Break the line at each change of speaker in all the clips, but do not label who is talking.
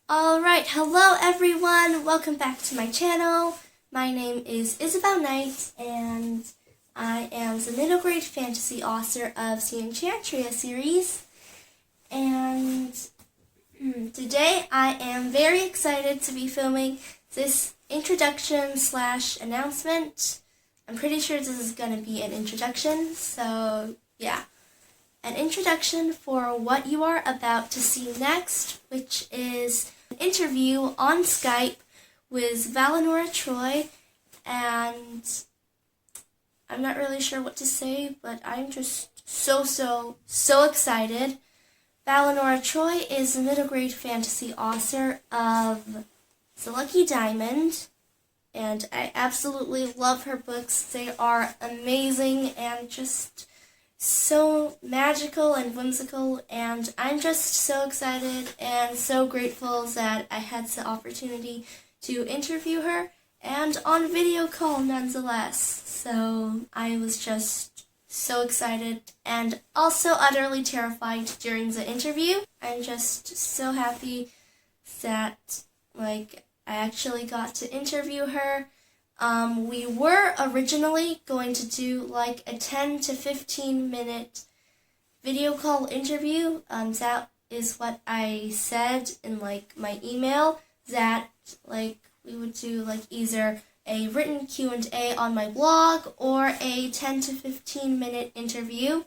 Alright, hello everyone, welcome back to my channel. My name is Isabel Knight and I am the middle grade fantasy author of the Enchantria series. And today I am very excited to be filming this introduction / announcement. I'm pretty sure this is going to be an introduction, so yeah. An introduction for what you are about to see next, which is an interview on Skype with Valinora Troy, and I'm not really sure what to say, but I'm just so excited. Valinora Troy is a middle grade fantasy author of The Lucky Diamond, and I absolutely love her books. They are amazing and just so magical and whimsical, and I'm just so excited and so grateful that I had the opportunity to interview her, and on video call nonetheless. So I was just so excited and also utterly terrified during the interview. I'm just so happy that I actually got to interview her. We were originally going to do a 10 to 15 minute video call interview. That is what I said in my email, that we would do either a written Q&A on my blog or a 10 to 15 minute interview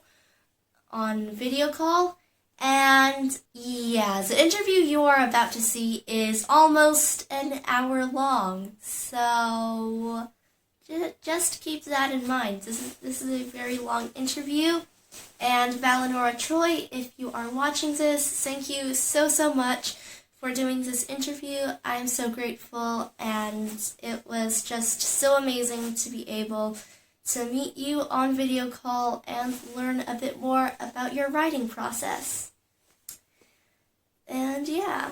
on video call. And yeah, the interview you are about to see is almost an hour long, so just keep that in mind. This is a very long interview, and Valinora Troy, if you are watching this, thank you so much for doing this interview. I'm so grateful, and it was just so amazing to be able to meet you on video call and learn a bit more about your writing process. And yeah,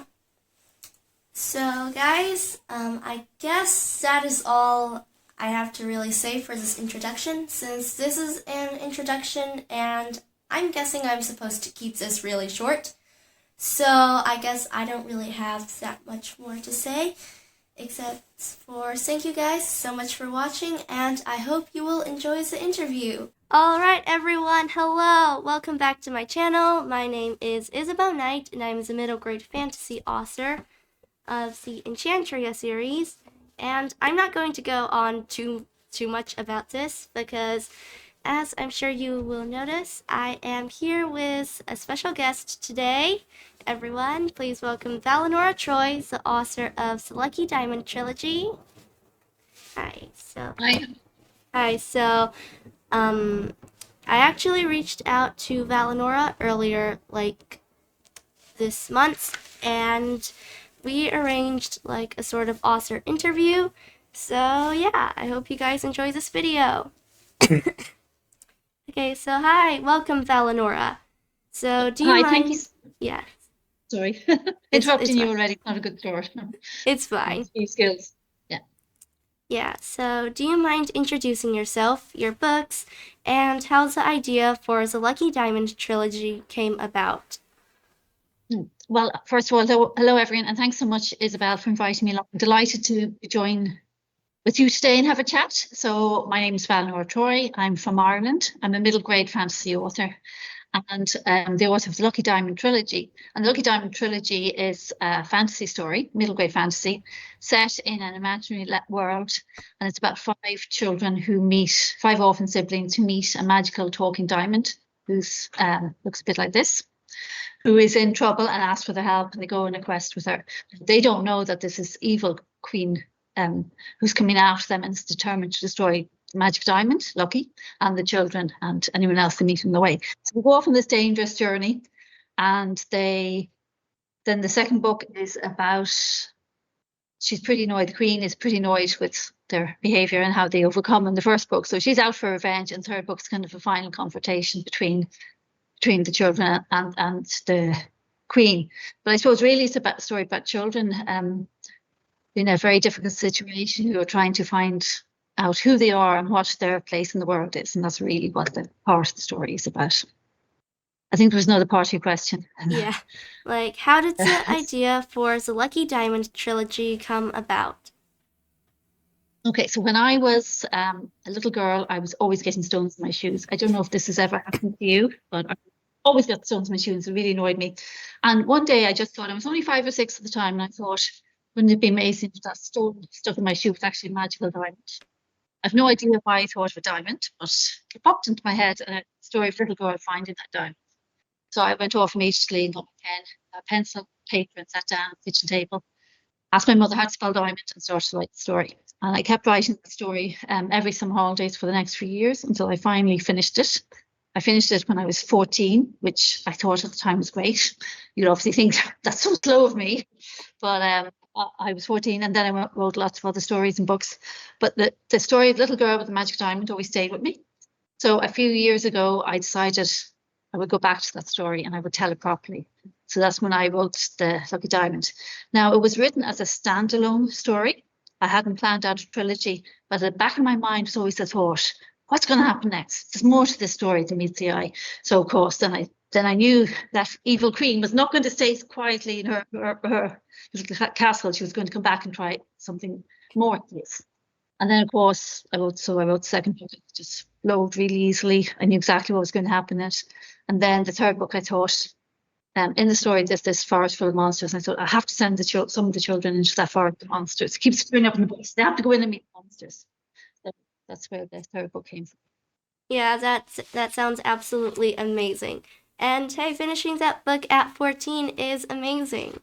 so guys, I guess that is all I have to really say for this introduction, since this is an introduction and I'm guessing I'm supposed to keep this really short. So I guess I don't really have that much more to say, except for thank you guys so much for watching, and I hope you will enjoy the interview. Alright everyone, hello! Welcome back to my channel. My name is Isabel Knight, and I'm the middle grade fantasy author of the Enchantria series. And I'm not going to go on too much about this, because as I'm sure you will notice, I am here with a special guest today. Everyone, please welcome Valinora Troy, the author of the Lucky Diamond trilogy. Hi, so I actually reached out to Valinora earlier, this month, and we arranged a sort of author interview. So yeah, I hope you guys enjoy this video. Okay, so hi, welcome Valinora. So do you mind?
Thank you.
Yeah.
Sorry, interrupting you already. Not a good start.
It's fine.
New skills.
Yeah, so do you mind introducing yourself, your books, and how the idea for the Lucky Diamond trilogy came about?
Well, first of all, hello everyone, and thanks so much, Isabel, for inviting me along. I'm delighted to join with you today and have a chat. So my name is Valinora Troy. I'm from Ireland. I'm a middle grade fantasy author, and the author of the Lucky Diamond trilogy. And the Lucky Diamond trilogy is a fantasy story, middle grade fantasy, set in an imaginary world. And it's about 5 children who meet, 5 orphan siblings who meet a magical talking diamond who's looks a bit like this, who is in trouble and asks for their help, and they go on a quest with her. They don't know that this is evil queen who's coming after them and is determined to destroy the magic diamond, Lucky, and the children and anyone else they meet on the way. So we go off on this dangerous journey, and then the second book is about, she's pretty annoyed, the queen is pretty annoyed with their behavior and how they overcome in the first book. So she's out for revenge, and the third book's kind of a final confrontation between the children and the queen. But I suppose really it's about a story about children in a very difficult situation who are trying to find out who they are and what their place in the world is, and that's really what the part of the story is about. I think there was another part of your question.
Yeah. Like, how did the idea for the Lucky Diamond trilogy come about?
Okay, so when I was a little girl, I was always getting stones in my shoes. I don't know if this has ever happened to you, but I always got stones in my shoes. It really annoyed me. And one day I just thought, I was only 5 or 6 at the time, and I thought, wouldn't it be amazing if that stone stuck in my shoe was actually a magical diamond? I've no idea why I thought of a diamond, but it popped into my head, and a story of a little girl finding that diamond. So I went off immediately and got my pen, a pencil, paper, and sat down at the kitchen table. Asked my mother how to spell diamond and started to write the story. And I kept writing the story every summer holidays for the next few years until I finally finished it. I finished it when I was 14, which I thought at the time was great. You'd obviously think that's so slow of me, but I was 14, and then I wrote lots of other stories and books. But the story of the little girl with the magic diamond always stayed with me. So a few years ago, I decided I would go back to that story and I would tell it properly. So that's when I wrote the Lucky Diamond. Now, it was written as a standalone story. I hadn't planned out a trilogy, but at the back of my mind was always the thought, what's going to happen next? There's more to this story than meets the eye. So, of course, then I knew that evil queen was not going to stay quietly in her little castle. She was going to come back and try something more at this. And then, of course, I wrote the second book. It just flowed really easily. I knew exactly what was going to happen in it. And then the third book, I thought, in the story, there's this forest full of monsters. And I thought, I have to send some of the children into that forest of monsters. It keeps screwing up in the books. They have to go in and meet monsters. So that's where the third book came from.
Yeah, that sounds absolutely amazing. And hey, finishing that book at 14 is amazing.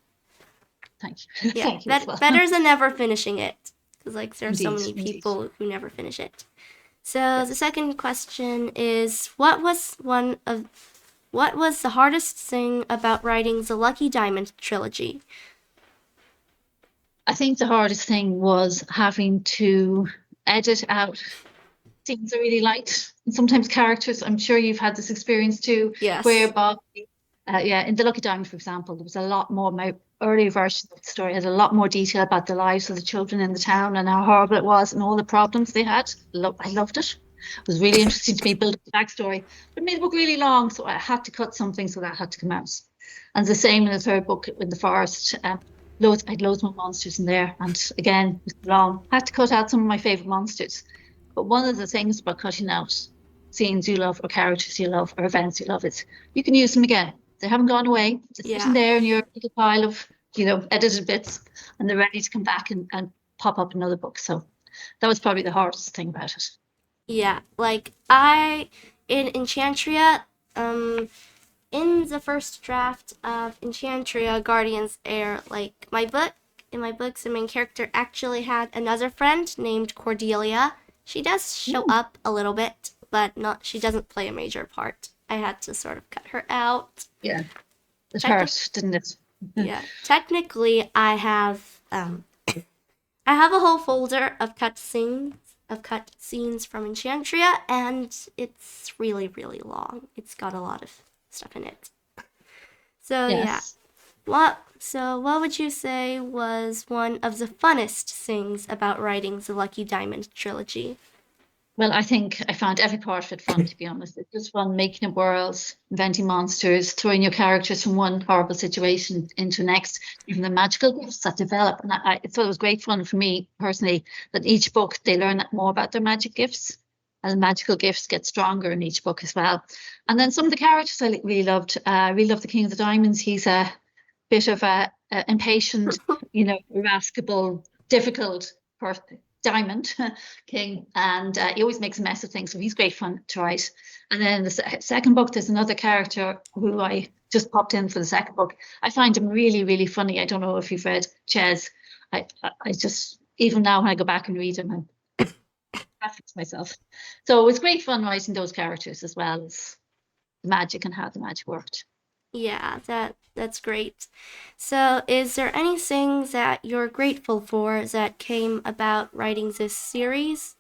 Thank you.
Yeah,
Thank you as well.
better than never finishing it. Because like there's so
Indeed,
many people who never finish it. So
Yes.
the second question is, what was the hardest thing about writing the Lucky Diamond trilogy?
I think the hardest thing was having to edit out scenes I really liked, and sometimes characters. I'm sure you've had this experience too.
Yes.
Whereby, in the Lucky Diamond, for example, there was a lot more. My earlier version of the story had a lot more detail about the lives of the children in the town and how horrible it was and all the problems they had. I loved it. It was really interesting to me, build up the backstory, but it made the book really long, so I had to cut something, so that had to come out. And the same in the third book, in the forest. I had loads more monsters in there, and again, it was long. I had to cut out some of my favourite monsters. But one of the things about cutting out scenes you love, or characters you love, or events you love, is you can use them again. They haven't gone away. They're sitting there in your little pile of, edited bits, and they're ready to come back and pop up in another book. So that was probably the hardest thing about it.
Yeah, like in Enchantria, in the first draft of Enchantria Guardian's Heir, in my books, the main character actually had another friend named Cordelia. She does show up a little bit, but she doesn't play a major part. I had to sort of cut her out.
Yeah, it hurt, didn't it?
Yeah, technically, I have a whole folder of cut scenes from Enchantria, and it's really, really long. It's got a lot of stuff in it. So
Yes.
yeah, what would you say was one of the funnest things about writing the Lucky Diamond trilogy?
Well, I think I found every part of it fun, to be honest. It's just fun making up worlds, inventing monsters, throwing your characters from one horrible situation into the next, even the magical gifts that develop. And I thought it was great fun for me personally that each book they learn more about their magic gifts, and the magical gifts get stronger in each book as well. And then some of the characters I really loved. I really loved the King of the Diamonds. He's a bit of a impatient, irascible, difficult person. Diamond King, and he always makes a mess of things, so he's great fun to write. And then the second book, there's another character who I just popped in for the second book. I find him really, really funny. I don't know if you've read Ches. I just, even now when I go back and read him, I'm laughing to myself. So it was great fun writing those characters as well as the magic and how the magic worked.
Yeah, that's great. So, is there anything that you're grateful for that came about writing this series?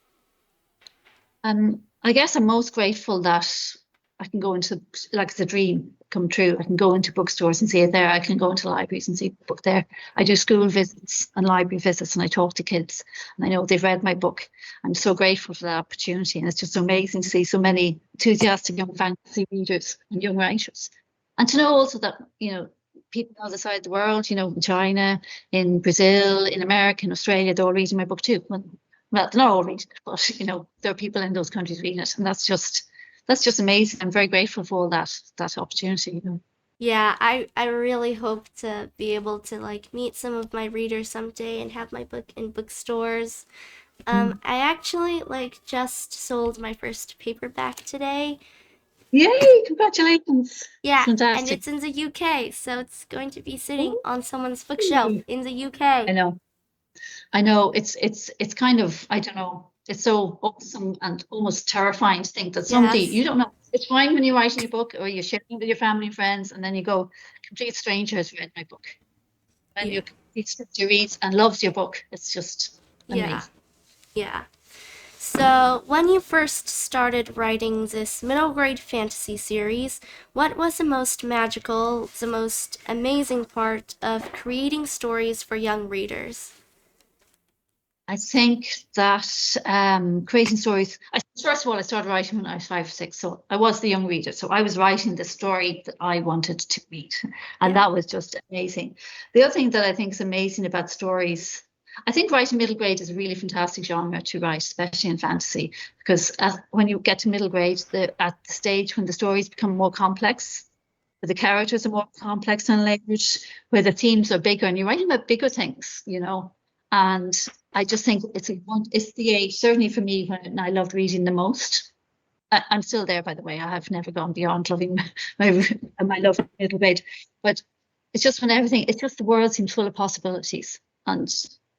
I guess I'm most grateful that I can go into, like, it's a dream come true. I can go into bookstores and see it there. I can go into libraries and see the book there. I do school visits and library visits, and I talk to kids, and I know they've read my book. I'm so grateful for that opportunity, and it's just amazing to see so many enthusiastic young fantasy readers and young writers And to know also that, people on the other side of the world, in China, in Brazil, in America, in Australia, they're all reading my book too. Well, they're not all reading it, but there are people in those countries reading it, and that's just amazing. I'm very grateful for all that opportunity.
Yeah, I really hope to be able to like meet some of my readers someday and have my book in bookstores. I actually like just sold my first paperback today.
Yay! Congratulations!
Yeah, and
Fantastic.
it's in the UK, so it's going to be sitting
Ooh,
on someone's bookshelf in the UK.
I know. I know. It's kind of, I don't know. It's so awesome and almost terrifying to think that somebody,
Yes.
you don't know. It's fine when you're writing a book or you're sharing it with your family and friends, and then you go, complete stranger has read my book. And
Yeah.
your complete stranger reads and loves your book. It's just
Yeah.
amazing.
Yeah. So, when you first started writing this middle grade fantasy series, what was the most magical, the most amazing part of creating stories for young readers?
I think that creating stories, first of all, I started writing when I was 5 or 6. So I was the young reader. So I was writing the story that I wanted to read. And
Yeah.
that was just amazing. The other thing that I think is amazing about stories, I think writing middle grade is a really fantastic genre to write, especially in fantasy, because when you get to middle grade, at the stage when the stories become more complex, where the characters are more complex and layered, where the themes are bigger, and you're writing about bigger things, And I just think it's the age, certainly for me, when I loved reading the most. I'm still there, by the way. I have never gone beyond loving my love of middle grade. But it's just when it's just the world seems full of possibilities and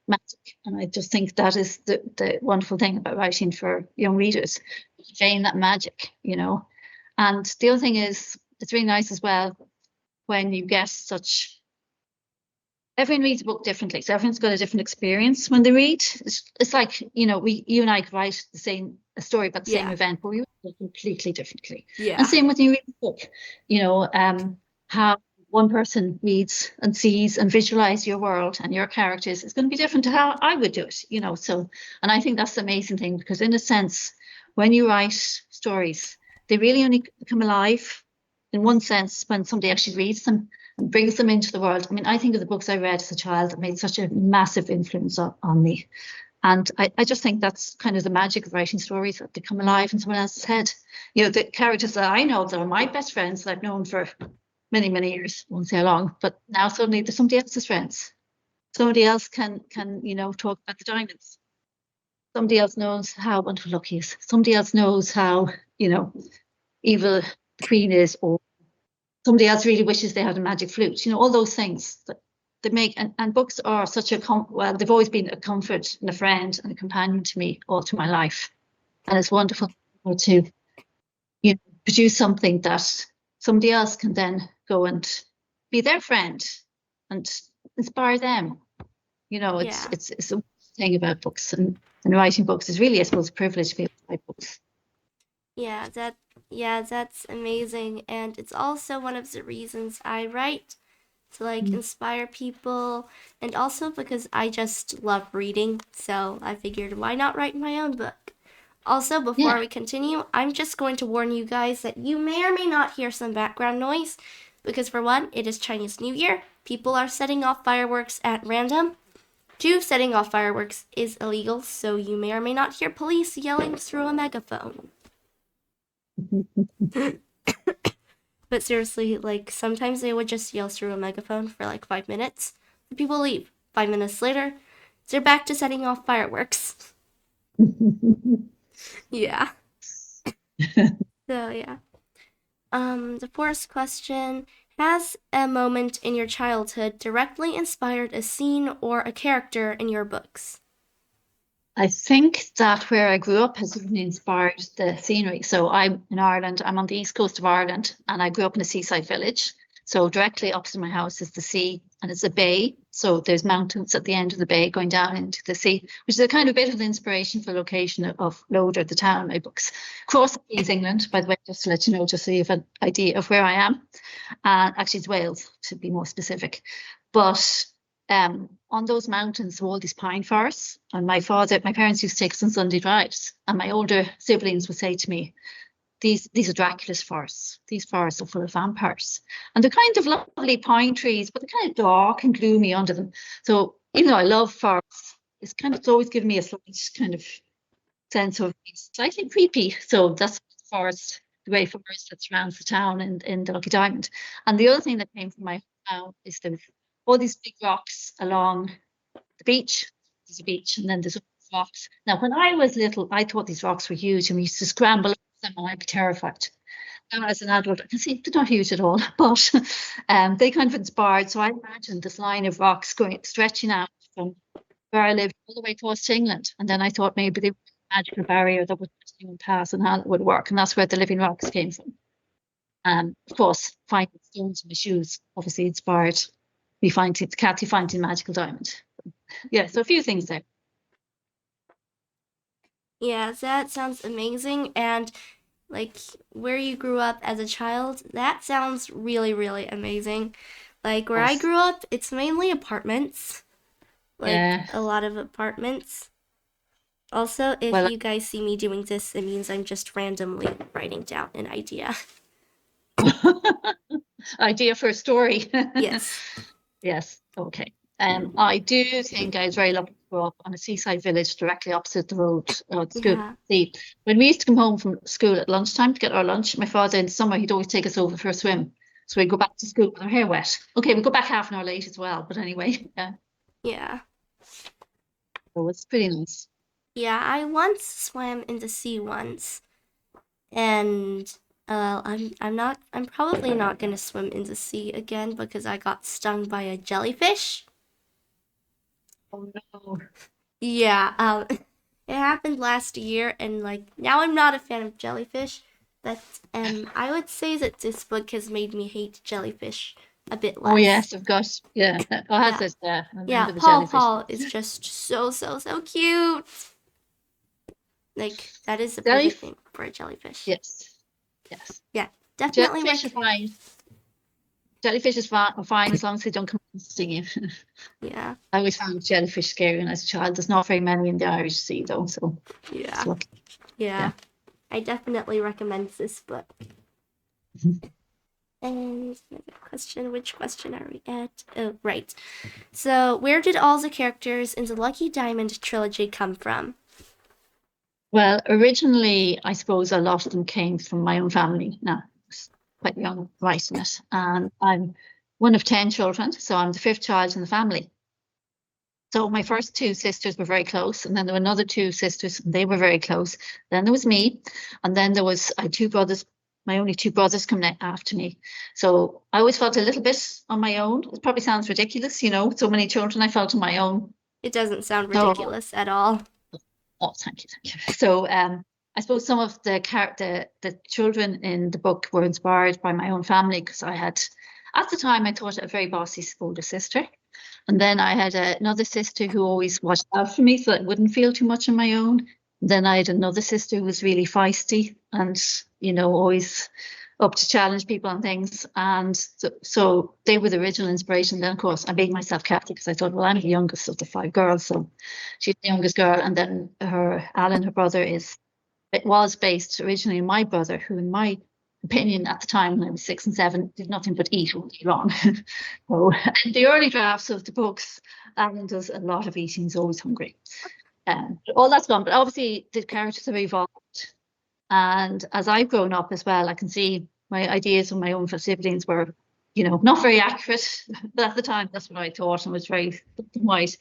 magic. And I just think that is the wonderful thing about writing for young readers, conveying that magic. And the other thing is, it's really nice as well when you get everyone reads a book differently, so everyone's got a different experience when they read. It's like you and I could write a story about the same
Yeah.
event, but we read it completely differently. And
Yeah.
same with you read a book, how one person reads and sees and visualize your world and your characters is going to be different to how I would do it. So, and I think that's the amazing thing, because in a sense, when you write stories, they really only come alive in one sense when somebody actually reads them and brings them into the world. I mean, I think of the books I read as a child that made such a massive influence on me. And I just think that's kind of the magic of writing stories, that they come alive in someone else's head. The characters that I know that are my best friends that I've known for many, many years, won't say how long, but now suddenly they're somebody else's friends. Somebody else can talk about the diamonds. Somebody else knows how wonderful Lucky is. Somebody else knows how, evil the queen is, or somebody else really wishes they had a magic flute. All those things that they make. And books are such well, they've always been a comfort and a friend and a companion to me all through my life. And it's wonderful to produce something that somebody else can then go and be their friend and inspire them.
Yeah.
It's a thing about books and writing books is really, I suppose, a privilege to be able to write books.
That's amazing, and it's also one of the reasons I write, to like inspire people, and also because I just love reading, so I figured why not write my own book. Also, before
Yeah.
we continue, I'm just going to warn you guys that you may or may not hear some background noise, because for one, it is Chinese New Year. People are setting off fireworks at random. Two, setting off fireworks is illegal, so you may or may not hear police yelling through a megaphone. But seriously, like sometimes they would just yell through a megaphone for like 5 minutes. The people leave. 5 minutes later, they're back to setting off fireworks. Yeah. So yeah. The first question: has a moment in your childhood directly inspired a scene or a character in your books?
I think that where I grew up has really inspired the scenery. So I'm in Ireland, I'm on the east coast of Ireland, and I grew up in a seaside village. So directly opposite my house is the sea, and it's a bay. So there's mountains at the end of the bay going down into the sea, which is a kind of bit of the inspiration for the location of Loder, the town, my books. Cross Keys, England, by the way, just to let you know, just so you have an idea of where I am. Actually, it's Wales, to be more specific. But on those mountains were all these pine forests, and my parents used to take us on Sunday drives, and my older siblings would say to me, these are Dracula's forests. These forests are full of vampires, and they're kind of lovely pine trees, but they're kind of dark and gloomy under them. So even though I love forests, it's always given me a slight kind of sense of it's slightly creepy. So that's the forest, the grey forest that surrounds the town in the Lucky Diamond. And the other thing that came from my hometown is there's all these big rocks along the beach. There's a beach, and then there's rocks. Now, when I was little, I thought these rocks were huge, and we used to scramble up them, and I'd be terrified. Now, as an adult, I can see they're not huge at all, but they kind of inspired. So I imagined this line of rocks stretching out from where I lived all the way across to England. And then I thought maybe they were a magical barrier that would anyone pass and how it would work. And that's where the living rocks came from. Of course, finding stones in my shoes obviously inspired me Kathy finding magical diamond. Yeah, so a few things there.
Yeah, that sounds amazing. And like where you grew up as a child, that sounds really, really amazing. Like where I
Yes.
grew up, it's mainly apartments. Like
Yeah.
a lot of apartments. Also, if
Well,
you guys see me doing this, it means I'm just randomly writing down an idea.
idea for a story.
Yes.
Yes. Okay. I do think I was very lucky to grow up on a seaside village directly opposite the road, the school.
Yeah.
See, when we used to come home from school at lunchtime to get our lunch, my father in the summer, he'd always take us over for a swim. So we'd go back to school with our hair wet. Okay, we go back half an hour late as well, but anyway, yeah.
Yeah.
So it's pretty nice.
Yeah, I once swam in the sea once, and I'm probably not gonna swim in the sea again because I got stung by a jellyfish.
Oh no.
Yeah, it happened last year, and like now I'm not a fan of jellyfish, but I would say that this book has made me hate jellyfish a bit less.
Oh yes, I've got I
Yeah.
it. Yeah, I
Yeah,
remember the
Paul
jellyfish.
Paul is just so cute. Like that is the
Jelly-
perfect name for a jellyfish.
Yes. Yes.
Yeah, definitely.
Jellyfish are fine. Jellyfish is fine as long as they don't come and sting you.
Yeah,
I always found jellyfish scary when I was a child. There's not very many in the Irish Sea though, so it's
yeah,
lucky.
yeah. I definitely recommend this book. And another question, which question are we at? Oh, right. So, where did all the characters in the Lucky Diamond trilogy come from?
Well, originally, I suppose a lot of them came from my own family. Now, I was quite young writing it, and I'm one of 10 children, so I'm the fifth child in the family. So my first two sisters were very close, and then there were another two sisters, and they were very close. Then there was me, and then I had two brothers, my only two brothers coming after me. So I always felt a little bit on my own. It probably sounds ridiculous, so many children, I felt on my own.
It doesn't sound
So-
ridiculous at all.
Oh, thank you. So I suppose some of the children in the book were inspired by my own family because at the time, I thought a very bossy older sister. And then I had another sister who always watched out for me so I wouldn't feel too much on my own. Then I had another sister who was really feisty and, always up to challenge people on things. And so they were the original inspiration. Then, of course, I made myself Kathy because I thought, well, I'm the youngest of the five girls. So she's the youngest girl. And then Alan, her brother, was based originally on my brother, who in my opinion at the time when I was 6 and 7 did nothing but eat all day long. So in the early drafts of the books, Alan does a lot of eating, he's always hungry. All that's gone, but obviously the characters have evolved. And as I've grown up as well, I can see my ideas of my own siblings were, not very accurate. But at the time, that's what I thought, and was very white,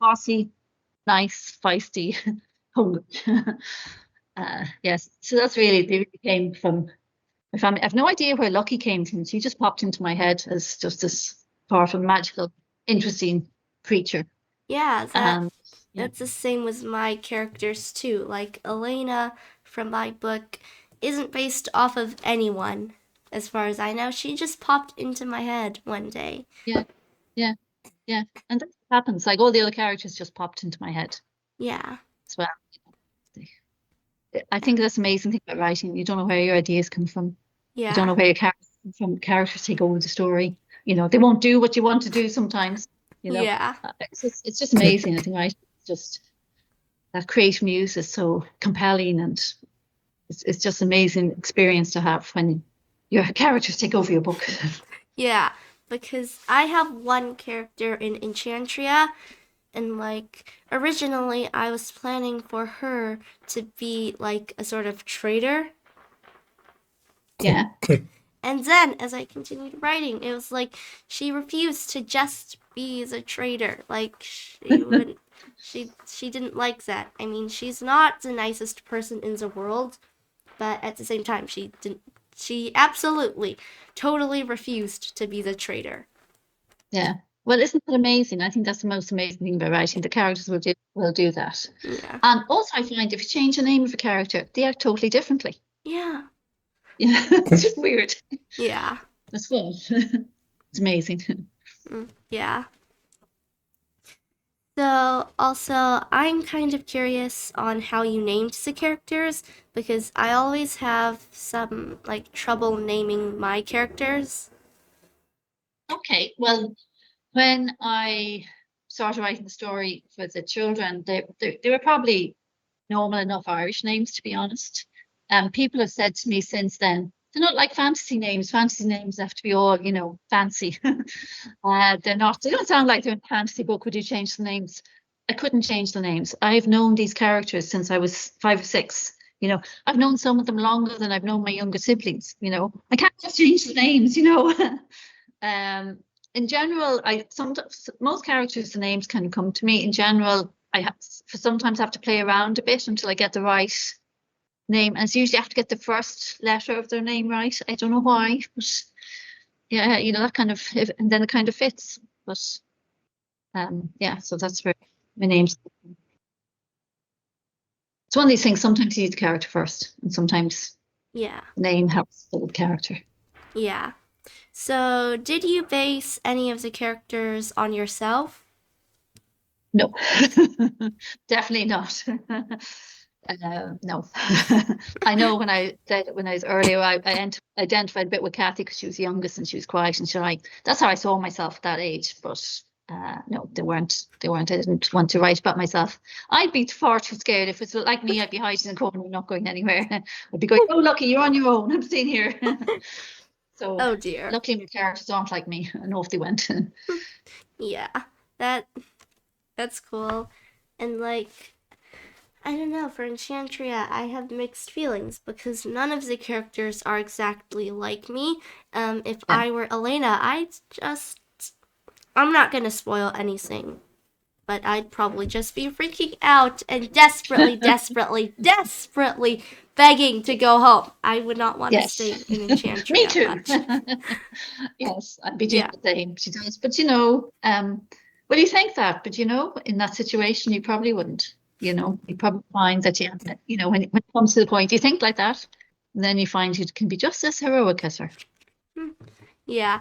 bossy, nice, feisty, hungry. Yes, so they really came from my family. I have no idea where Lucky came from. She just popped into my head as just this powerful, magical, interesting creature.
Yeah,
Yeah.
that's the same with my characters too. Like Elena from my book isn't based off of anyone, as far as I know. She just popped into my head one day.
Yeah, and that happens. Like all the other characters just popped into my head
Yeah,
as well. I think that's the amazing thing about writing. You don't know where your ideas come from. You don't
yeah,
know where your characters come from. Characters take over the story. They won't do what you want to do sometimes.
yeah,
It's just amazing. I think it's just that creative muse is so compelling and it's just amazing experience to have when your characters take over your book.
Yeah, because I have one character in Enchantria, and like originally I was planning for her to be like a sort of traitor.
Yeah.
And then as I continued writing, it was like she refused to just be a traitor. Like she didn't like that. I mean, she's not the nicest person in the world, but at the same time she absolutely totally refused to be the traitor.
Yeah. Well, isn't that amazing? I think that's the most amazing thing about writing. The characters will do that.
Yeah.
And also I find if you change the name of a character, they act totally differently.
Yeah.
Yeah. It's just weird.
Yeah.
That's fun. It's amazing.
Yeah. So, also, I'm kind of curious on how you named the characters because I always have some like trouble naming my characters.
Okay. Well, when I started writing the story for the children, they were probably normal enough Irish names, to be honest. People have said to me since then, they're not like fantasy names. Fantasy names have to be all, fancy. They don't sound like they're in a fantasy book. Would you change the names? I couldn't change the names. I've known these characters since I was 5 or 6. I've known some of them longer than I've known my younger siblings. I can't just change the names. In general, most characters, the names kind of come to me. In general, sometimes have to play around a bit until I get the right name. And it's usually I have to get the first letter of their name right. I don't know why, but yeah, that kind of, and then it kind of fits. But yeah, so that's where my name's. It's one of these things. Sometimes you need the character first, and sometimes
Yeah.
the name helps the character.
Yeah. So, did you base any of the characters on yourself?
No, definitely not. No. I know when I was earlier, I identified a bit with Kathy because she was youngest and she was quiet and shy. That's how I saw myself at that age. But no, they weren't. I didn't want to write about myself. I'd be far too scared. If it's like me, I'd be hiding in the corner, not going anywhere. I'd be going, "Oh, lucky you're on your own. I'm staying here." So,
Oh dear.
luckily my characters aren't like me, and off they went.
Yeah. That's cool. And like I don't know, for Enchantria, I have mixed feelings because none of the characters are exactly like me. If
Yeah.
I were Elena, I'm not gonna spoil anything, but I'd probably just be freaking out and desperately, desperately, desperately begging to go home. I would not want to
Yes.
stay in Enchantria
Me too.
much.
Yes, I'd be doing the same. She does. But well, you think that, but in that situation, you probably wouldn't. You probably find that when it comes to the point, you think like that, and then you find you can be just as heroic as her.
Yeah.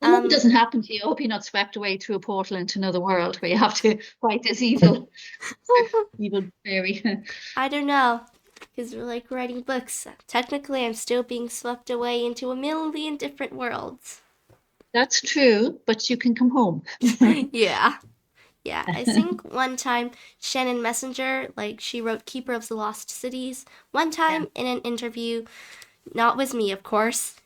I hope it doesn't happen to you. I hope you're not swept away through a portal into another world where you have to fight this evil fairy.
I don't know, because we're like writing books. Technically, I'm still being swept away into a million different worlds.
That's true, but you can come home.
Yeah. Yeah, I think one time Shannon Messenger, like she wrote Keeper of the Lost Cities, one time in an interview, not with me, of course,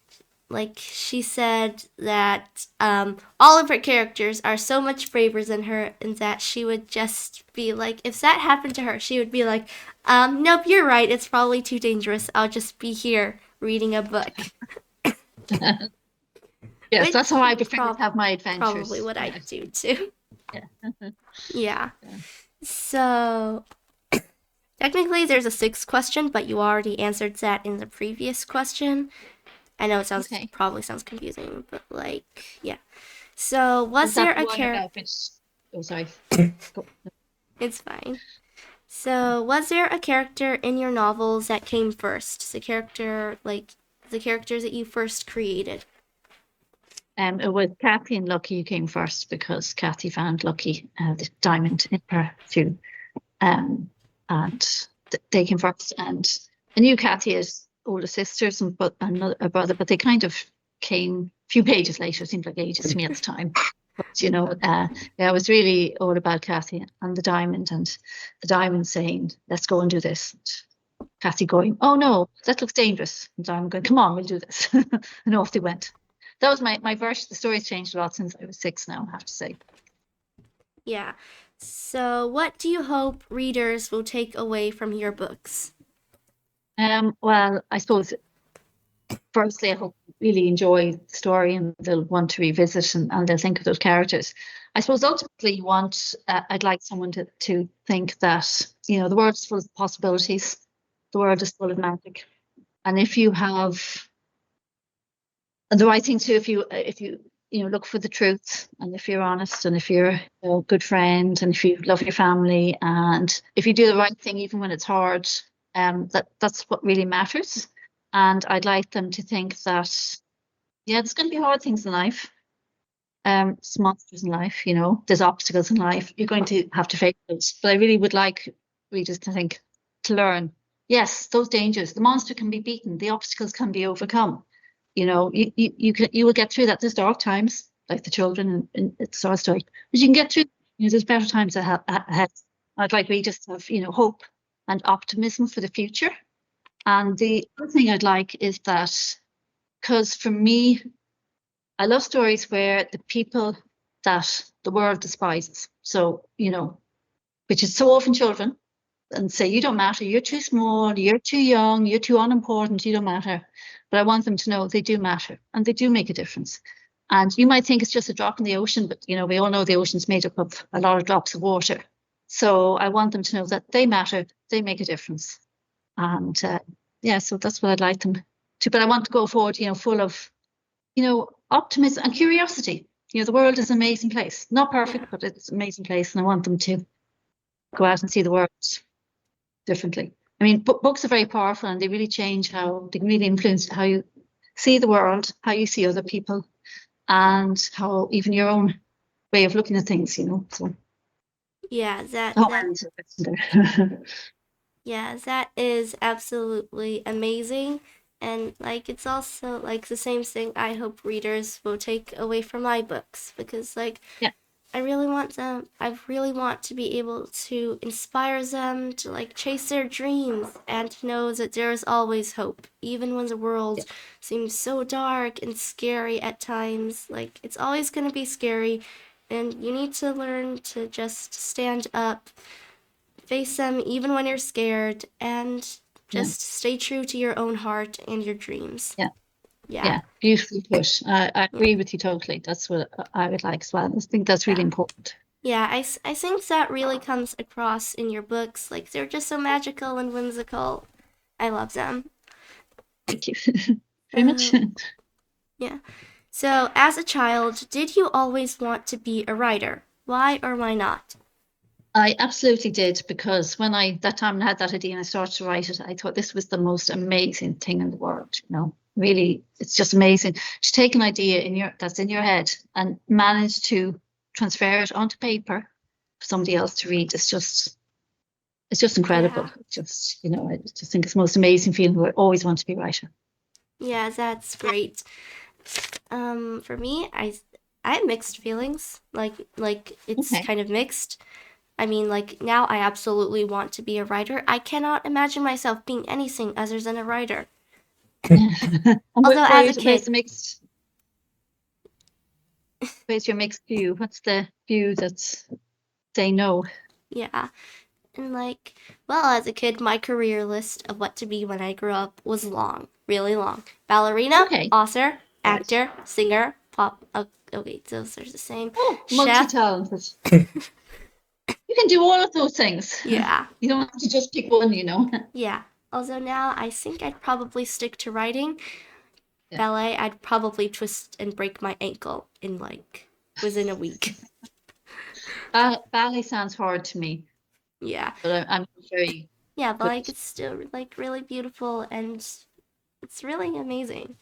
like she said that all of her characters are so much braver than her and that she would just be like, if that happened to her, she would be like, nope, you're right, it's probably too dangerous. I'll just be here reading a book.
Yes,
Which
that's how I prefer to have my adventures.
Probably what I do too.
Yeah.
Yeah. So technically there's a 6th question, but you already answered that in the previous question. I know it probably sounds confusing, but like, yeah. So was there a character?
Oh, sorry.
It's fine. So was there a character in your novels that came first? The characters that you first created?
It was Kathy and Lucky who came first because Kathy found Lucky the diamond in her shoe, and they came first. And I knew Kathy as older sisters and a brother, but they kind of came a few pages later. It seemed like ages to me at the time. But it was really all about Kathy and the diamond saying, "Let's go and do this." Cassie going, oh no, that looks dangerous. And I'm going, come on, we'll do this. And off they went. That was my version. The story's changed a lot since I was 6 now, I have to say.
Yeah. So, what do you hope readers will take away from your books?
Well, I suppose, firstly, I hope they really enjoy the story and they'll want to revisit and they'll think of those characters. I suppose ultimately I'd like someone to think that, the world is full of possibilities. The world is full of magic. And if you have the right thing to, if you look for the truth, and if you're honest, and if you're a good friend, and if you love your family, and if you do the right thing even when it's hard, that's what really matters. And I'd like them to think that, there's going to be hard things in life. There's monsters in life, there's obstacles in life. You're going to have to face those. But I really would like readers to learn, yes, those dangers, the monster can be beaten, the obstacles can be overcome. You will get through that. There's dark times, like the children in the Star Story, but you can get through. There's better times ahead. I'd like readers to have, hope and optimism for the future. And the other thing I'd like is that, because for me, I love stories where the people that the world despises, so, which is so often children, and say, you don't matter, you're too small, you're too young, you're too unimportant, you don't matter. But I want them to know they do matter and they do make a difference. And you might think it's just a drop in the ocean, but, we all know the ocean's made up of a lot of drops of water. So I want them to know that they matter, they make a difference. And so that's what I'd like them to. But I want to go forward, full of, optimism and curiosity. The world is an amazing place. Not perfect, but it's an amazing place. And I want them to go out and see the world differently. I mean, books are very powerful and they really change they can really influence how you see the world, how you see other people, and how even your own way of looking at things, So
Yeah, that yeah, that is absolutely amazing. And it's also the same thing I hope readers will take away from my books, because I really want to be able to inspire them to chase their dreams and to know that there is always hope, even when the world seems so dark and scary at times. It's always going to be scary, and you need to learn to just stand up, face them even when you're scared, and just stay true to your own heart and your dreams.
Yeah, beautifully put. I agree with you totally. That's what I would like as well. I think that's really important.
Yeah, I think that really comes across in your books. They're just so magical and whimsical. I love them.
Thank you very much.
Yeah. So, as a child, did you always want to be a writer? Why or why not?
I absolutely did, because when that time I had that idea and I started to write it, I thought this was the most amazing thing in the world. Really, it's just amazing to take an idea that's in your head and manage to transfer it onto paper for somebody else to read. It's just incredible.
Yeah.
I just think it's the most amazing feeling. I always want to be a writer.
Yeah, that's great. For me, I have mixed feelings. It's
Okay.
kind of mixed. I mean, now I absolutely want to be a writer. I cannot imagine myself being anything other than a writer. Although as a kid,
where's your mixed view? What's the view that's say no?
Yeah. And as a kid, my career list of what to be when I grew up was long, really long. Ballerina, author, actor, singer, pop. Okay, those are the same.
Oh,
Chef.
Multi-talented. You can do all of those things.
Yeah.
You don't have to just pick one,
Yeah. Although now I think I'd probably stick to writing. Yeah. Ballet, I'd probably twist and break my ankle in within a week.
Ballet sounds hard to me.
Yeah.
But I'm very...
Yeah, but it's still really beautiful and it's really amazing.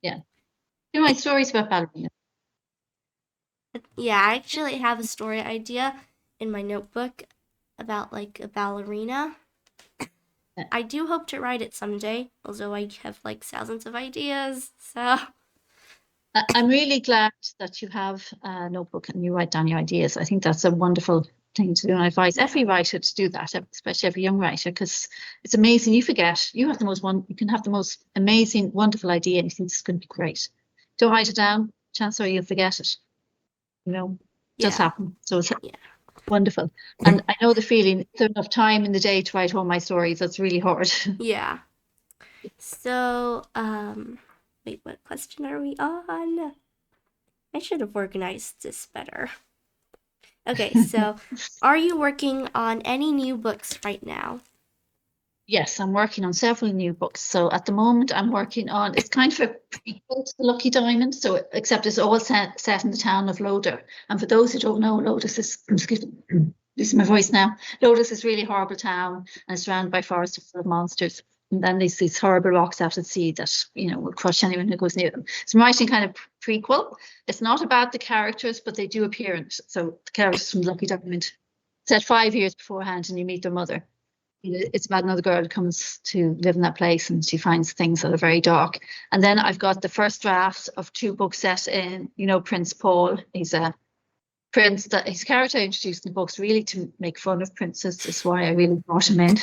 Yeah. You know my stories about ballerina.
Yeah, I actually have a story idea in my notebook about a ballerina. Yeah. I do hope to write it someday, although I have thousands of ideas, so...
I'm really glad that you have a notebook and you write down your ideas. I think that's a wonderful thing to do. And I advise every writer to do that, especially every young writer, because it's amazing. You forget. You have you can have the most amazing, wonderful idea, and you think this is going to be great. Don't write it down. Chances are you'll forget it. You know, it does happen. So it's wonderful. And I know the feeling. There's enough time in the day to write all my stories. That's really hard.
Yeah. So, wait, what question are we on? I should have organized this better. Okay, so are you working on any new books right now?
Yes, I'm working on several new books. So at the moment, I'm working on, it's kind of a prequel to The Lucky Diamond, so except it's all set in the town of Loder. And for those who don't know, Lotus is, excuse me, losing my voice now. Lotus is a really horrible town, and it's surrounded by forests full of monsters. And then there's these horrible rocks out at sea that, will crush anyone who goes near them. So I'm writing kind of prequel. It's not about the characters, but they do appear in it. So the characters from The Lucky Diamond, set 5 years beforehand, and you meet their mother. It's about another girl who comes to live in that place, and she finds things that are very dark. And then I've got the first draft of 2 books set in, Prince Paul. He's a prince that his character introduced in the books really to make fun of princes. That's why I really brought him in.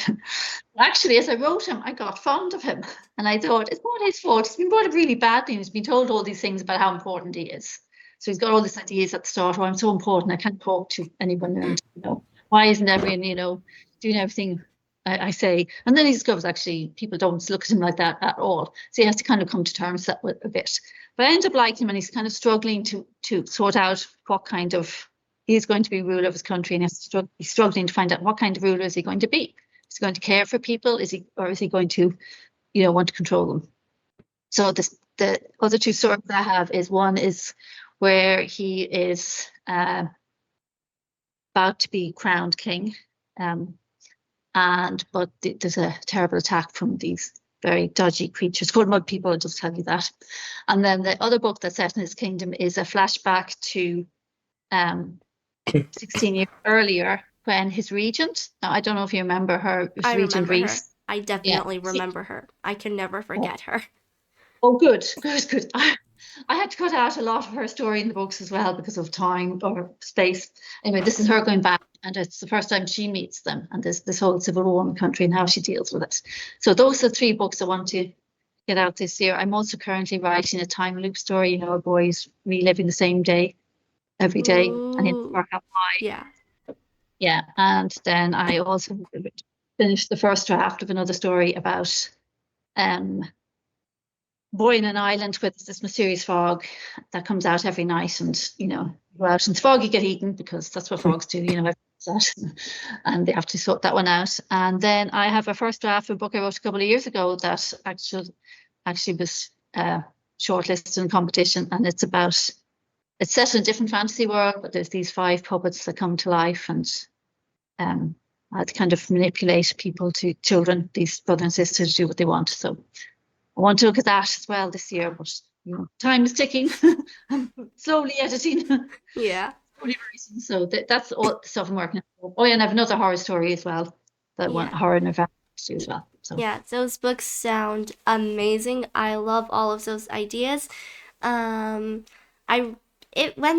Actually, as I wrote him, I got fond of him, and I thought it's not his fault. He's been brought up really badly. He's been told all these things about how important he is. So he's got all these ideas at the start. Oh, I'm so important. I can't talk to anyone. And why isn't everyone, doing everything I say? And then he discovers actually people don't look at him like that at all. So he has to kind of come to terms with a bit. But I end up liking him, and he's kind of struggling to sort out what kind of, he's going to be ruler of his country, and he's struggling to find out what kind of ruler is he going to be. Is he going to care for people? Is he going to, want to control them? So the other 2 stories I have is, one is where he is about to be crowned king. But there's a terrible attack from these very dodgy creatures called mud people. I'll just tell you that. And then the other book that's set in his kingdom is a flashback to 16 years earlier, when his regent, now I don't know if you remember her,
I
Regent
remember her.
Reese.
I definitely remember her. I can never forget her.
Oh, good. I had to cut out a lot of her story in the books as well because of time or space. Anyway, this is her going back, and it's the first time she meets them, and this whole civil war in the country and how she deals with it. So those are 3 books I want to get out this year. I'm also currently writing a time loop story, a boy's reliving the same day every day.
Ooh.
And he'll work out why.
Yeah.
Yeah, and then I also finished the first draft of another story about boy in an island where there's this mysterious fog that comes out every night, and go out and the fog, you get eaten, because that's what fogs do, and they have to sort that one out. And then I have a first draft of a book I wrote a couple of years ago that actually was shortlisted in competition, and it's set in a different fantasy world, but there's these 5 puppets that come to life, and I had to kind of manipulate people, to children, these brothers and sisters, to do what they want. So I want to look at that as well this year, but time is ticking. I'm slowly editing.
Yeah.
So that's all the stuff I'm working on. Oh, yeah, and I have another horror story as well. That one, horror novella to do as well. So.
Yeah, those books sound amazing. I love all of those ideas. When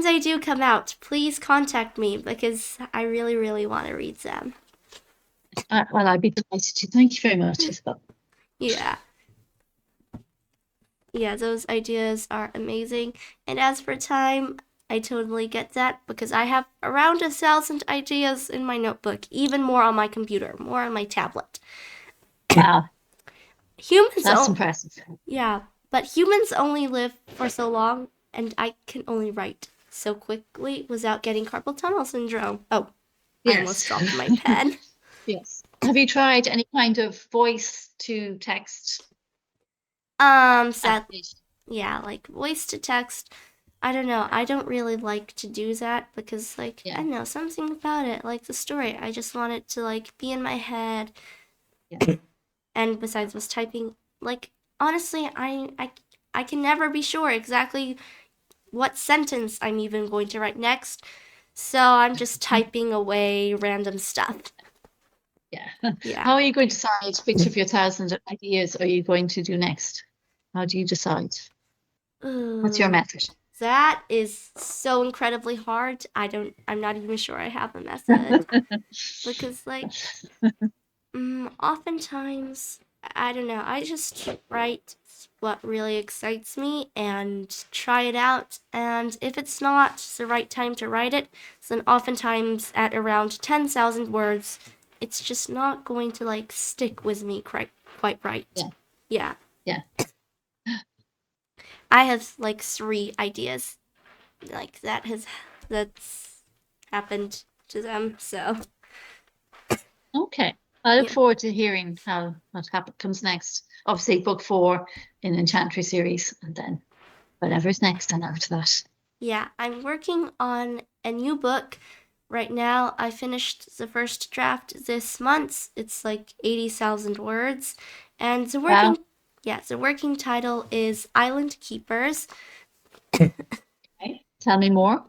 they do come out, please contact me, because I really, really want to read them.
Well, I'd be delighted to. Thank you very much, Isabel.
Yeah. Yeah, those ideas are amazing. And as for time, I totally get that, because I have around 1,000 ideas in my notebook, even more on my computer, more on my tablet.
Wow.
That's
impressive.
Yeah, but humans only live for so long, and I can only write so quickly without getting carpal tunnel syndrome. Oh, yes. I almost dropped my pen.
Yes. Have you tried any kind of voice to text?
Yeah, like voice to text. I don't know. I don't really like to do that, because I don't know, something about it, like the story, I just want it to be in my head. Yeah. And besides, was typing, honestly, I can never be sure exactly what sentence I'm even going to write next, so I'm just typing away random stuff. Yeah.
How are you going to decide which of your 1,000 ideas are you going to do next? How do you decide? What's your method?
That is so incredibly hard. I'm not even sure I have a method because oftentimes, I don't know, I just write what really excites me and try it out. And if it's not the right time to write it, then oftentimes at around 10,000 words, it's just not going to stick with me quite right.
Yeah.
Yeah.
Yeah.
I have 3 ideas that's happened to them. So
Okay. I look
yeah.
forward to hearing what comes next. Obviously, book 4 in Enchantress series, and then whatever's next, and after that.
Yeah, I'm working on a new book right now. I finished the first draft this month. It's 80,000 words, and
Wow.
the working title is Island Keepers.
Okay. Tell me more.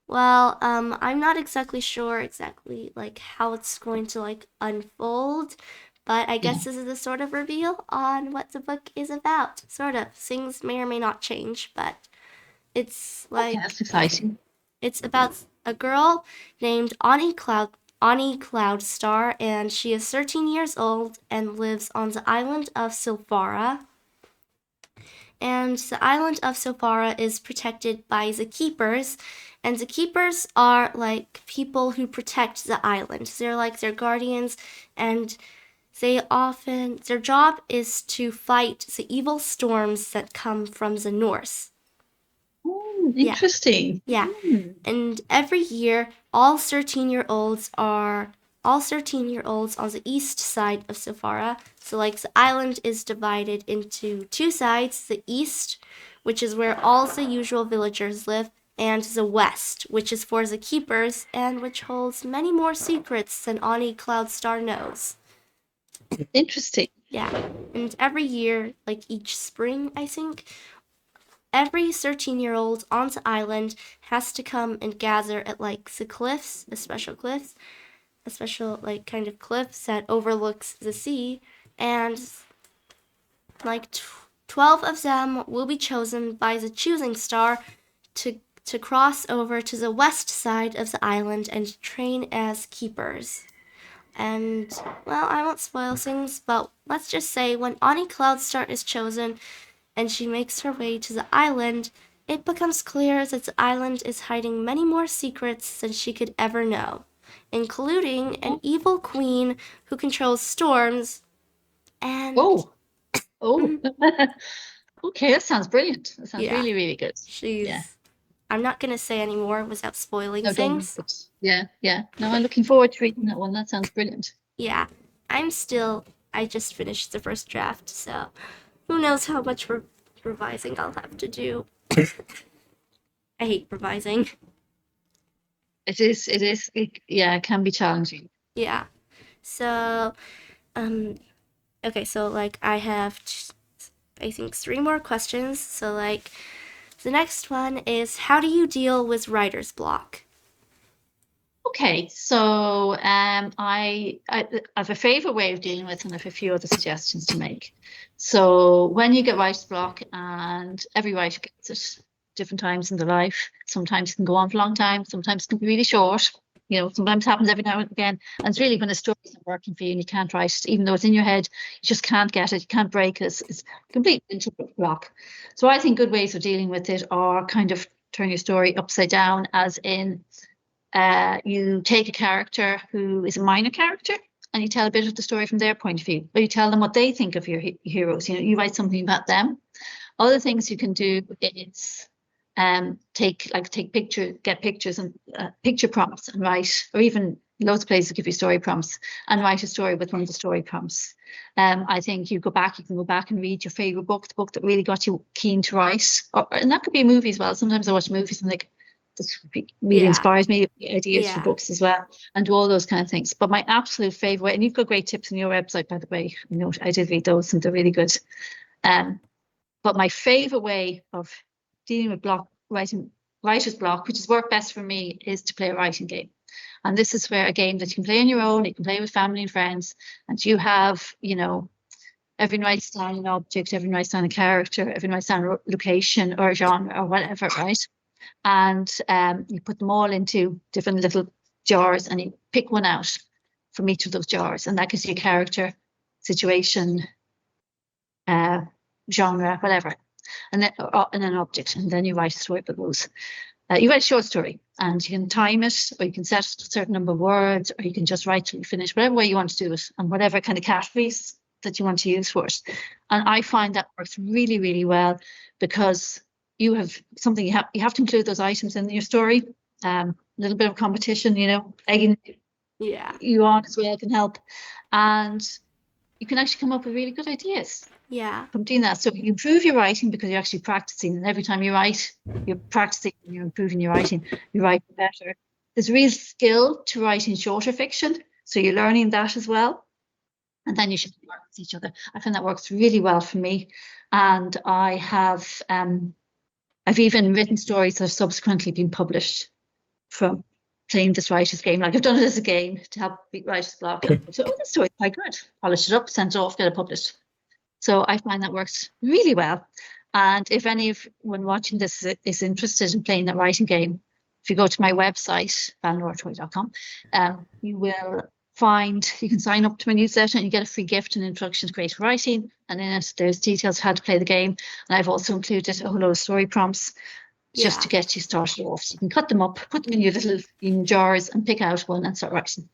Well, I'm not exactly sure how it's going to unfold, but I
Yeah.
guess this is a sort of reveal on what the book is about. Sort of. Things may or may not change, but it's
Okay, that's exciting.
it's about a girl named Ani Cloudstar, and she is 13 years old and lives on the island of Silphara. And the island of Silphara is protected by the keepers, and the keepers are people who protect the island. They're their guardians, and their job is to fight the evil storms that come from the north.
Oh,
Yeah.
interesting.
Yeah. And every year, all 13-year-olds on the east side of Safara. So the island is divided into 2 sides, the east, which is where all the usual villagers live, and the west, which is for the keepers and which holds many more secrets than Ani Cloudstar knows.
Interesting.
Yeah. And every year, each spring, I think, every 13-year-old on the island has to come and gather at the cliffs, a special kind of cliffs that overlooks the sea, and 12 of them will be chosen by the choosing star to cross over to the west side of the island and train as keepers. And, well, I won't spoil things, but let's just say when Ani Cloudstar is chosen and she makes her way to the island, it becomes clear that the island is hiding many more secrets than she could ever know, including an evil queen who controls storms and...
Oh. Okay, that sounds brilliant. That sounds
Yeah.
really, really good.
Yeah. I'm not going to say any more without spoiling
No, don't.
things.
But yeah. No, I'm looking forward to reading that one. That sounds brilliant.
Yeah. I just finished the first draft, so who knows how much revising I'll have to do. I hate revising.
It is. It can be challenging.
Yeah. So, okay, so I have, I think, 3 more questions. So the next one is, how do you deal with writer's block?
Okay, so I have a favorite way of dealing with it, and I have a few other suggestions to make. So when you get writer's block, and every writer gets it different times in their life, sometimes it can go on for a long time, sometimes it can be really short. Sometimes it happens every now and again. And it's really when a story isn't working for you and you can't write it, even though it's in your head, you just can't get it, you can't break it. It's complete mental block. So I think good ways of dealing with it are kind of turn your story upside down, as in you take a character who is a minor character and you tell a bit of the story from their point of view, or you tell them what they think of your heroes. You write something about them. Other things you can do is get pictures and picture prompts and write, or even loads of places give you story prompts, and write a story with one of the story prompts. I think you can go back and read your favorite book, the book that really got you keen to write, and that could be a movie as well. Sometimes I watch movies and this really inspires me, ideas for books as well, and do all those kind of things. But my absolute favorite way, and you've got great tips on your website, by the way, I did read those and they're really good. But my favorite way of dealing with writer's block, which has worked best for me, is to play a writing game. And this is where a game that you can play on your own, you can play with family and friends, and you have, everyone writes down an object, everyone writes down a character, everyone writes down a location or a genre or whatever, right? And you put them all into different little jars and you pick one out from each of those jars, and that gives you a character, situation, genre, whatever, and then and an object, and then you write a story about those. You write a short story, and you can time it, or you can set a certain number of words, or you can just write till you finish, whatever way you want to do it, and whatever kind of categories that you want to use for it. And I find that works really, really well, because you have something you have to include those items in your story. A little bit of competition, egging you on as well can help, and you can actually come up with really good ideas.
Yeah.
From doing that. So you improve your writing because you're actually practicing, and every time you write, you're practicing and you're improving your writing. You write better. There's a real skill to writing shorter fiction, so you're learning that as well. And then you should work with each other. I find that works really well for me. And I have, I've even written stories that have subsequently been published from playing this writer's game. Like I've done it as a game to help beat writer's block. So, this story's quite good. Polish it up, send it off, get it published. So I find that works really well. And if anyone watching this is interested in playing that writing game, if you go to my website, valinoratroy.com, you will find, you can sign up to my newsletter and you get a free gift, an introduction to creative writing. And in it, there's details of how to play the game. And I've also included a whole load of story prompts just to get you started off. So you can cut them up, put them in your little jars and pick out one and start writing.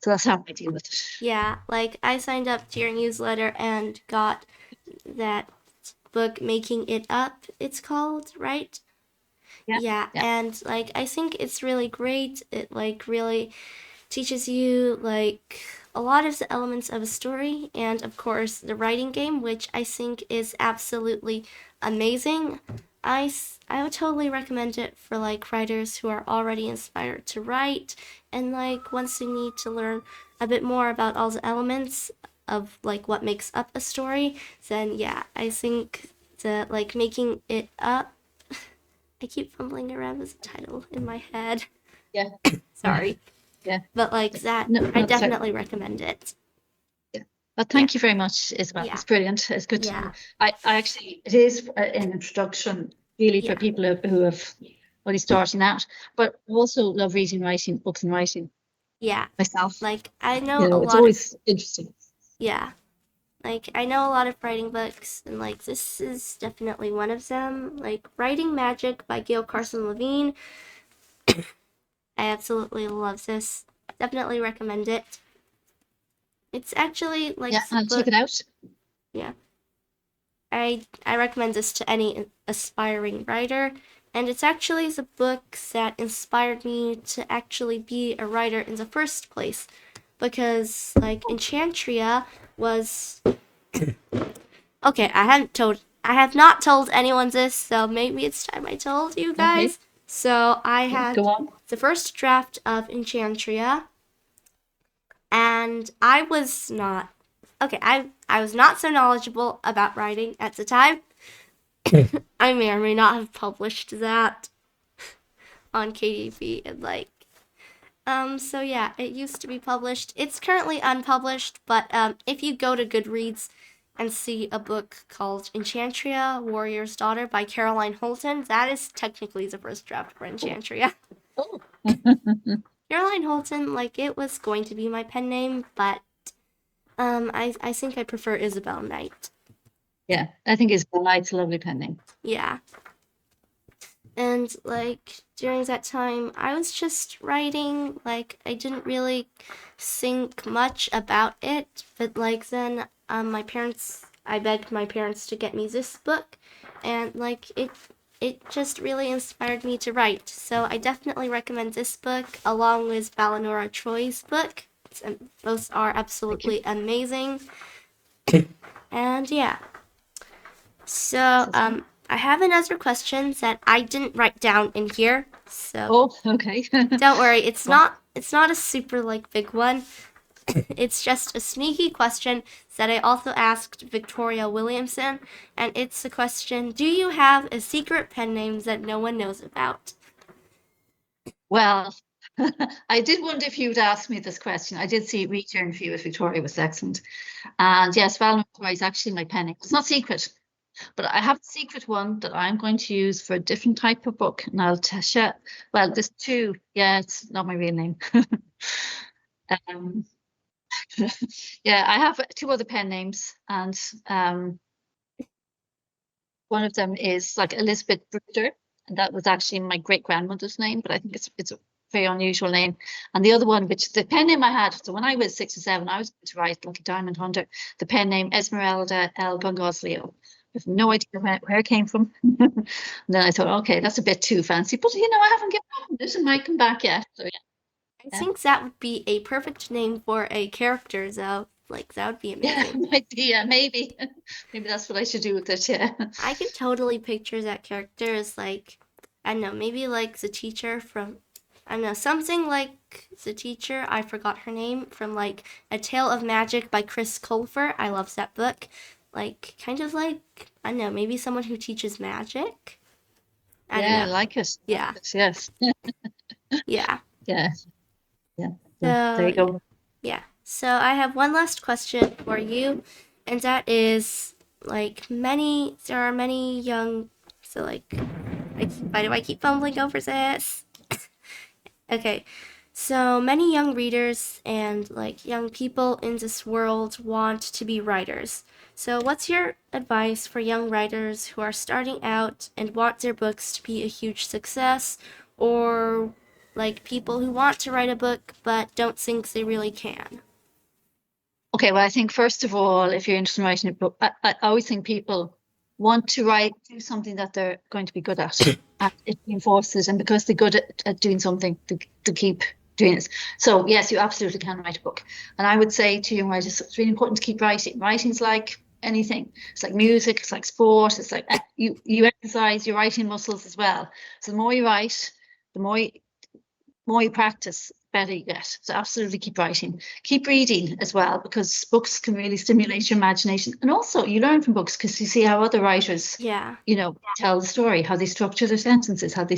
So that's how I deal with it.
Yeah, like I signed up to your newsletter and got that book, Making It Up, it's called, right? Yeah. And like I think it's really great. It like really teaches you like a lot of the elements of a story, and of course the writing game, which I think is absolutely amazing. I would totally recommend it for like writers who are already inspired to write, and like once you need to learn a bit more about all the elements of like what makes up a story, then yeah, I think that like Making It Up, I keep fumbling around with the title in my head.
Yeah.
Sorry.
Yeah.
But like that, I definitely recommend it.
Yeah. But thank you very much, Isabel.
Yeah.
It's brilliant. It's good to I actually, it is an introduction really for people who have only starting out, but also love reading, writing, books and writing.
Yeah.
Myself.
Like I know a lot.
It's always interesting.
Yeah. Like I know a lot of writing books, and like this is definitely one of them. Like Writing Magic by Gail Carson Levine. I absolutely love this. Definitely recommend it. It's actually like
I'll check it out.
Yeah. I recommend this to any aspiring writer, and it's actually the book that inspired me to actually be a writer in the first place, because like Enchantria was okay, I have not told anyone this, so maybe it's time I told you guys. Okay. So I had the first draft of Enchantria, and I was not so knowledgeable about writing at the time. I may or may not have published that on KDP, and like so yeah, it used to be published. It's currently unpublished, but if you go to Goodreads and see a book called Enchantria, Warrior's Daughter by Caroline Holton, that is technically the first draft for Enchantria.
Oh.
Caroline Holton, like it was going to be my pen name, but I think I prefer Isabel Knight.
Yeah, I think Isabel Knight's a lovely pen name.
Yeah. And like during that time, I was just writing. Like I didn't really think much about it, but like then I begged my parents to get me this book, and like it just really inspired me to write. So I definitely recommend this book along with Valinora Troy's book. Both are absolutely amazing. And yeah. So I have another question that I didn't write down in here. So
okay.
Don't worry, it's not a super like big one. It's just a sneaky question that I also asked Victoria Williamson, and it's a question: do you have a secret pen name that no one knows about?
Well, I did wonder if you would ask me this question. I did see read your interview with Victoria was excellent. And yes, Valinora Troy is actually my pen name. It's not secret, but I have a secret one that I'm going to use for a different type of book. And I'll share. Well, there's two. Yeah, it's not my real name. um, yeah, I have two other pen names, and one of them is like Elizabeth Bruder, and that was actually my great grandmother's name, but I think it's a very unusual name. And the other one, which the pen name I had, so when I was 6 or 7, I was going to write like a diamond hunter. The pen name Esmeralda El Gongoslio. I have no idea where it came from. And then I thought, okay, that's a bit too fancy, but I haven't given up on this. It might come back yet. So
I think that would be a perfect name for a character, though. Like, that would be amazing.
Yeah, might be, yeah, maybe. Maybe that's what I should do with it, yeah.
I can totally picture that character as, like, I don't know, maybe like the teacher from, I don't know, something like the teacher, I forgot her name, from like A Tale of Magic by Chris Colfer. I love that book. Like, kind of like, I don't know, maybe someone who teaches magic. I don't
Yeah, I
know.
like it.
Yeah.
Yes.
Yeah.
Yeah. Yeah. Yeah. There you
So,
go.
yeah. So I have one last question for you, and that is like there are many young, so like, why do I keep fumbling over this? Okay. So many young readers and like young people in this world want to be writers. So what's your advice for young writers who are starting out and want their books to be a huge success, or like people who want to write a book but don't think they really can?
Okay, well, I think first of all, if you're interested in writing a book, I always think people want to do something that they're going to be good at, and it reinforces, and because they're good at doing something, to keep doing it. So yes, you absolutely can write a book. And I would say to young writers, it's really important to keep writing. Writing's like anything. It's like music, it's like sport, it's like you exercise your writing muscles as well. So the more you write, the more you practice, better you get. So absolutely keep writing. Keep reading as well, because books can really stimulate your imagination. And also you learn from books because you see how other writers,
Yeah.
tell the story, how they structure their sentences, how they,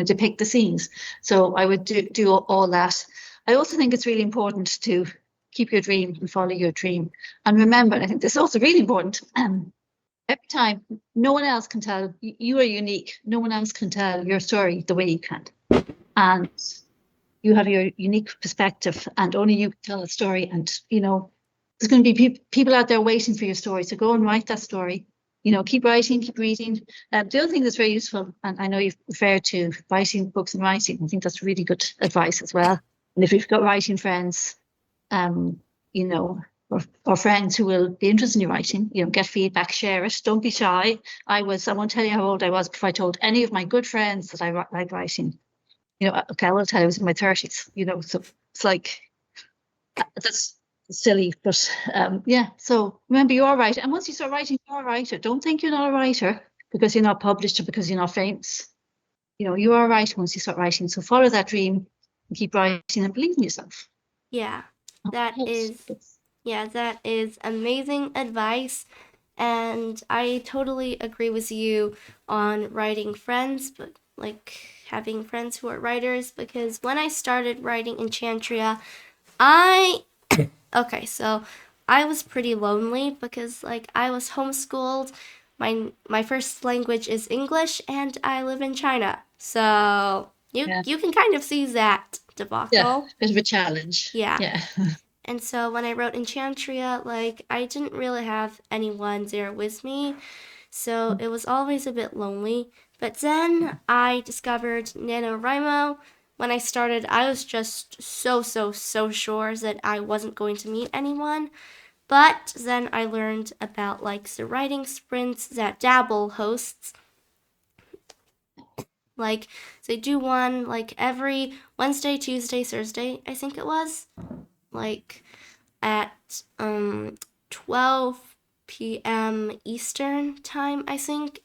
depict the scenes. So I would do all that. I also think it's really important to keep your dream and follow your dream. And remember, I think this is also really important, every time, no one else can tell, you are unique. No one else can tell your story the way you can. And you have your unique perspective, and only you can tell a story. And there's going to be people out there waiting for your story. So go and write that story. Keep writing, keep reading. The other thing that's very useful, and I know you've referred to writing books and writing, I think that's really good advice as well. And if you've got writing friends, you know, or friends who will be interested in your writing, get feedback, share it. Don't be shy. I won't tell you how old I was before I told any of my good friends that I like writing. Okay, I will tell you I was in my 30s, so it's like, that's silly, but yeah. So remember, you are right. And once you start writing, you're a writer. Don't think you're not a writer because you're not published or because you're not famous. You are a writer once you start writing. So follow that dream and keep writing and believe in yourself.
Yeah. That is amazing advice. And I totally agree with you on writing friends, but like having friends who are writers, because when I started writing Enchantria, okay, so I was pretty lonely because like I was homeschooled. My first language is English and I live in China. So you can kind of see that debacle.
Yeah, bit of a challenge.
Yeah. And so when I wrote Enchantria, like I didn't really have anyone there with me, so it was always a bit lonely. But then I discovered NaNoWriMo. When I started, I was just so sure that I wasn't going to meet anyone. But then I learned about like the writing sprints that Dabble hosts. Like they do one like every Wednesday, Tuesday, Thursday, I think it was. Like at 12 p.m. Eastern time, I think.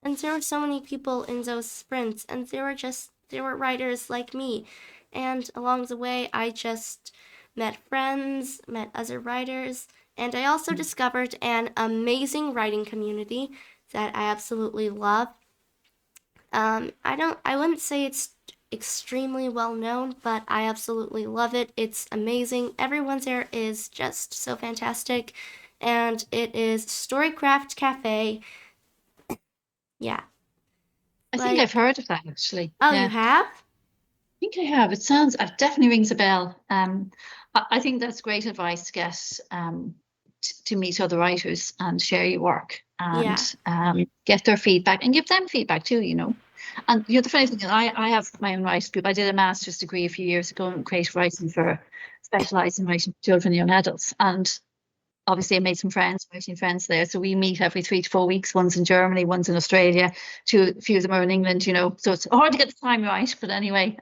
And there were so many people in those sprints, and there were writers like me. And along the way, I just met friends, met other writers, and I also discovered an amazing writing community that I absolutely love. I wouldn't say it's extremely well known, but I absolutely love it. It's amazing. Everyone's there is just so fantastic. And it is Storycraft Cafe. Yeah.
I think I've heard of that actually.
Oh,
Yeah.
you have?
I think I have. It definitely rings a bell. I think that's great advice to get to meet other writers and share your work and get their feedback and give them feedback too, you know. And the funny thing is I have my own writing group. I did a master's degree a few years ago in creative writing for specialising in writing for children and young adults. And obviously I made some friends, writing friends there. So we meet every 3 to 4 weeks. One's in Germany, one's in Australia, a few of them are in England, you know. So it's hard to get the time right. But anyway,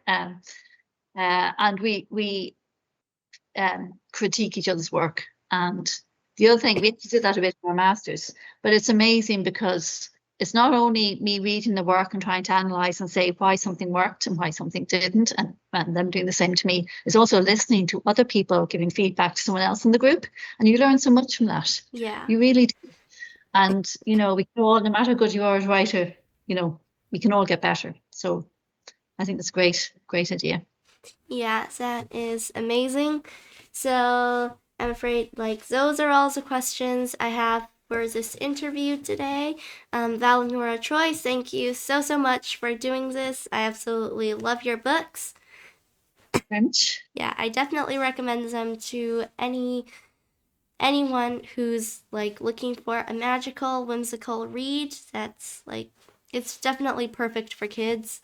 and we critique each other's work. And the other thing, we have to do that a bit in our masters, but it's amazing because it's not only me reading the work and trying to analyze and say why something worked and why something didn't, and them doing the same to me. It's also listening to other people giving feedback to someone else in the group, and you learn so much from that.
Yeah.
You really do. And you know, we can all, no matter how good you are as a writer, you know, we can all get better. So I think that's a great idea.
Yeah, that is amazing. So I'm afraid like those are all the questions I have for this interview today. Valinora Troy, thank you so much for doing this. I absolutely love your books.
French.
Yeah, I definitely recommend them to anyone who's like looking for a magical, whimsical read. That's like it's definitely perfect for kids.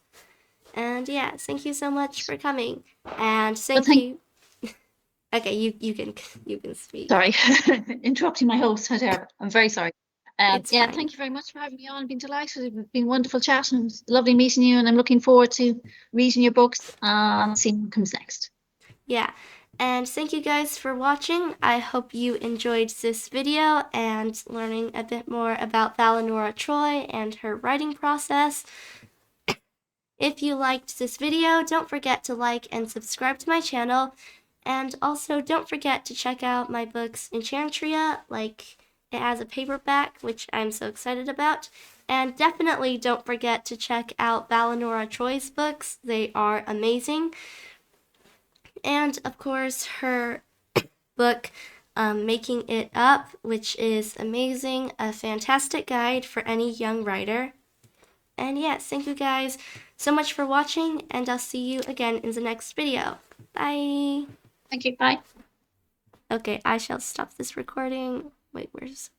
And yeah, thank you so much for coming. And thank you. Okay, you can speak.
Sorry, interrupting my host. I'm very sorry.
It's fine.
Thank you very much for having me on. I've been delighted. It's been wonderful chat and it's lovely meeting you. And I'm looking forward to reading your books and seeing what comes next.
Yeah. And thank you guys for watching. I hope you enjoyed this video and learning a bit more about Valinora Troy and her writing process. If you liked this video, don't forget to like and subscribe to my channel. And also don't forget to check out my books Enchantria, like it has a paperback, which I'm so excited about. And definitely don't forget to check out Valinora Troy's books. They are amazing. And of course, her book, Making It Up, which is amazing, a fantastic guide for any young writer. And yes, thank you guys so much for watching, and I'll see you again in the next video. Bye!
Thank you. Bye.
Okay, I shall stop this recording. Wait, where's...